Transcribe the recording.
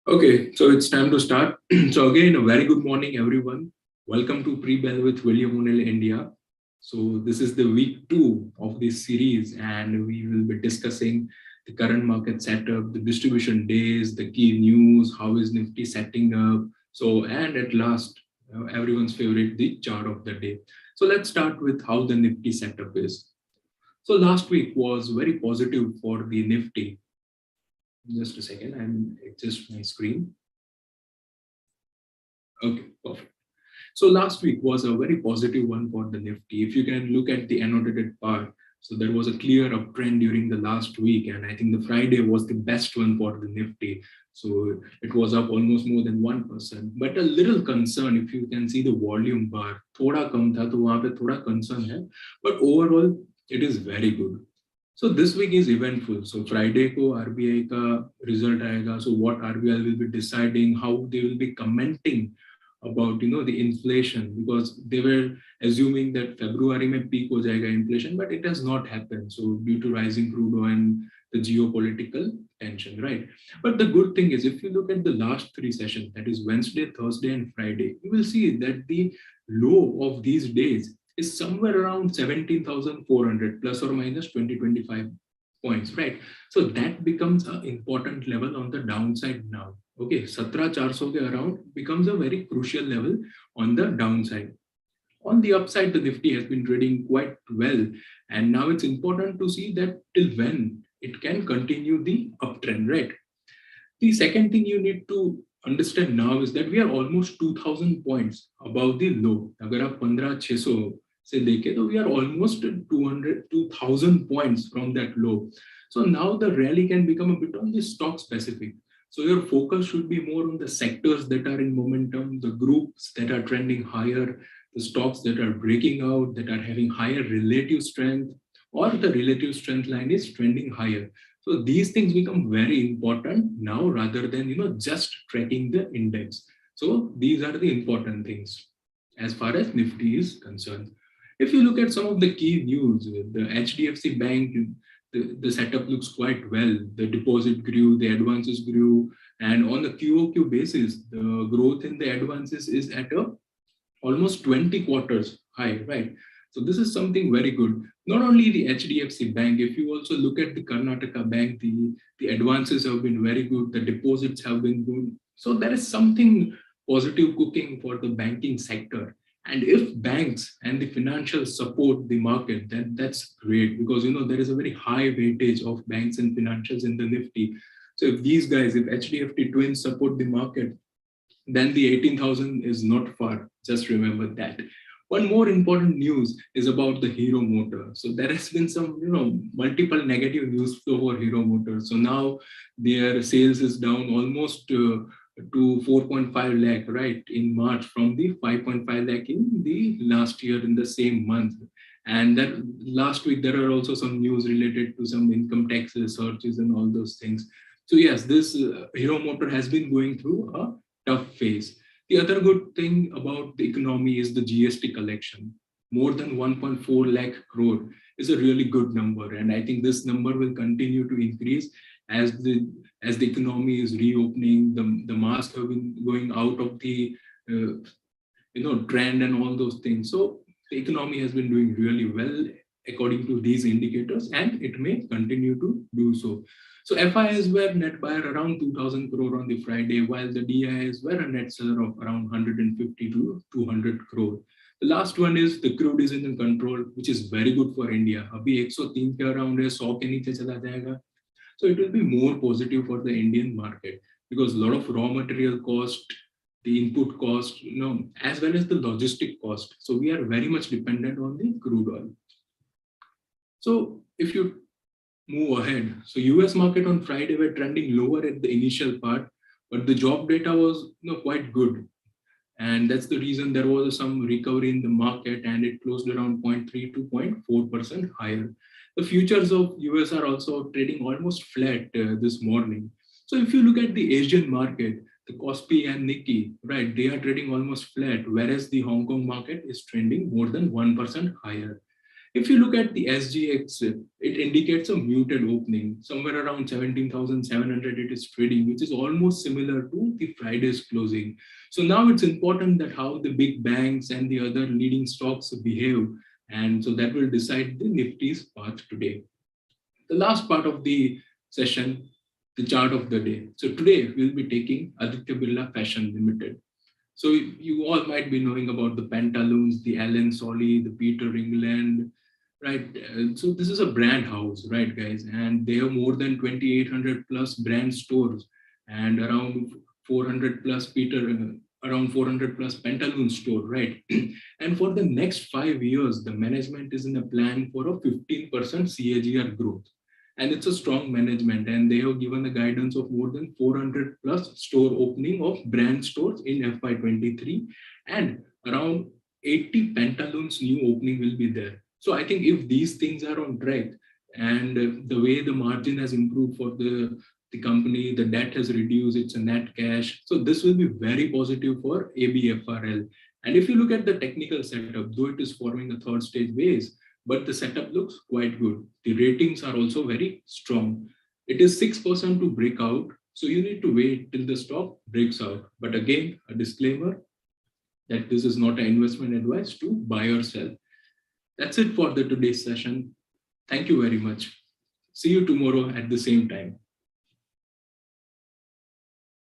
Okay, so it's time to start. So again, a very good morning, everyone. Welcome to Pre-Bell with William O'Neill India. So this is the week 2 of this series, and we will be discussing the current market setup, the distribution days, the key news, how is Nifty setting up. So, and at last, everyone's favorite, the chart of the day. So let's start with how the Nifty setup is. So last week was very positive for the Nifty. Just a second, I'm adjust my screen. Okay, perfect. So last week was a very positive one for the Nifty. If you can look at the annotated part, so there was a clear uptrend during the last week, and I think the Friday was the best one for the Nifty. So it was up almost more than 1%. But a little concern, if you can see the volume bar, thoda kam tha, to wahan pe thoda concern hai. But overall, it is very good. So this week is eventful. So Friday ko RBI ka result aayega. So what RBI will be deciding, how they will be commenting about the inflation, because they were assuming that February may peak ho jayega inflation, but it has not happened. So due to rising crude oil and the geopolitical tension, right? But the good thing is, if you look at the last 3 sessions, that is Wednesday, Thursday, and Friday, you will see that the low of these days is somewhere around 17,400 plus or minus 20-25 points, right? So that becomes an important level on the downside now. Okay, 17,400 ke around becomes a very crucial level on the downside. On the upside, the Nifty has been trading quite well, and now it's important to see that till when it can continue the uptrend, right? The second thing you need to understand now is that we are almost 2,000 points above the low. अगर आप 15,600 से देखें तो we are almost 2,000 points from that low. So now the rally can become a bit on the stock specific. So your focus should be more on the sectors that are in momentum, the groups that are trending higher, the stocks that are breaking out, that are having higher relative strength, or the relative strength line is trending higher. So these things become very important now rather than just tracking the index. So these are the important things as far as Nifty is concerned. If you look at some of the key news, the HDFC Bank, the setup looks quite well. The deposit grew, the advances grew, and on the QOQ basis, the growth in the advances is at a almost 20 quarters high, right? So this is something very good. Not only the HDFC Bank, if you also look at the Karnataka Bank, the advances have been very good, the deposits have been good. So there is something positive cooking for the banking sector. And if banks and the financial support the market, then that's great, because there is a very high weightage of banks and financials in the Nifty. So if these guys, if HDFC twins support the market, then the 18,000 is not far. Just remember that. One more important news is about the Hero Motor. So there has been some, multiple negative news flow for Hero Motor. So now their sales is down almost to 4.5 lakh, right, in March from the 5.5 lakh in the last year in the same month. And that last week, there are also some news related to some income tax searches and all those things. So yes, this Hero Motor has been going through a tough phase. The other good thing about the economy is the GST collection. More than 1.4 lakh crore is a really good number, and I think this number will continue to increase as the economy is reopening. The masks have been going out of the trend and all those things. So the economy has been doing really well according to these indicators, and it may continue to do so. So FIs were net buyer around 2,000 crore on the Friday, while the DIs were a net seller of around 150 to 200 crore. The last one is the crude is in control, which is very good for India. Abhi 103 ke around hai, 100 ke niche chala jayega. So it will be more positive for the Indian market, because a lot of raw material cost, the input cost, as well as the logistic cost. So we are very much dependent on the crude oil. So if you move ahead, so US market on Friday were trending lower at the initial part, but the job data was quite good. And that's the reason there was some recovery in the market, and it closed around 0.3 to 0.4% higher. The futures of US are also trading almost flat this morning. So if you look at the Asian market, the Kospi and Nikkei, right, they are trading almost flat, whereas the Hong Kong market is trending more than 1% higher. If you look at the SGX, it indicates a muted opening, somewhere around 17,700 it is trading, which is almost similar to the Friday's closing. So now it's important that how the big banks and the other leading stocks behave. And so that will decide the Nifty's path today. The last part of the session, the chart of the day. So today we'll be taking Aditya Birla Fashion Limited. So you all might be knowing about the Pantaloons, the Allen Solly, the Peter England, right? So this is a brand house, right, guys? And they have more than 2,800 plus brand stores and around 400 plus around 400 plus Pantaloon store, right? And for the next 5 years, the management is in a plan for a 15% CAGR growth. And it's a strong management, and they have given a guidance of more than 400 plus store opening of brand stores in FY23, and around 80 Pantaloons new opening will be there. So I think if these things are on track, and the way the margin has improved for the company, the debt has reduced, it's a net cash. So this will be very positive for ABFRL. And if you look at the technical setup, though it is forming a third stage base, but the setup looks quite good. The ratings are also very strong. It is 6% to break out. So you need to wait till the stock breaks out. But again, a disclaimer that this is not an investment advice to buy or sell. That's it for the today's session. Thank you very much. See you tomorrow at the same time.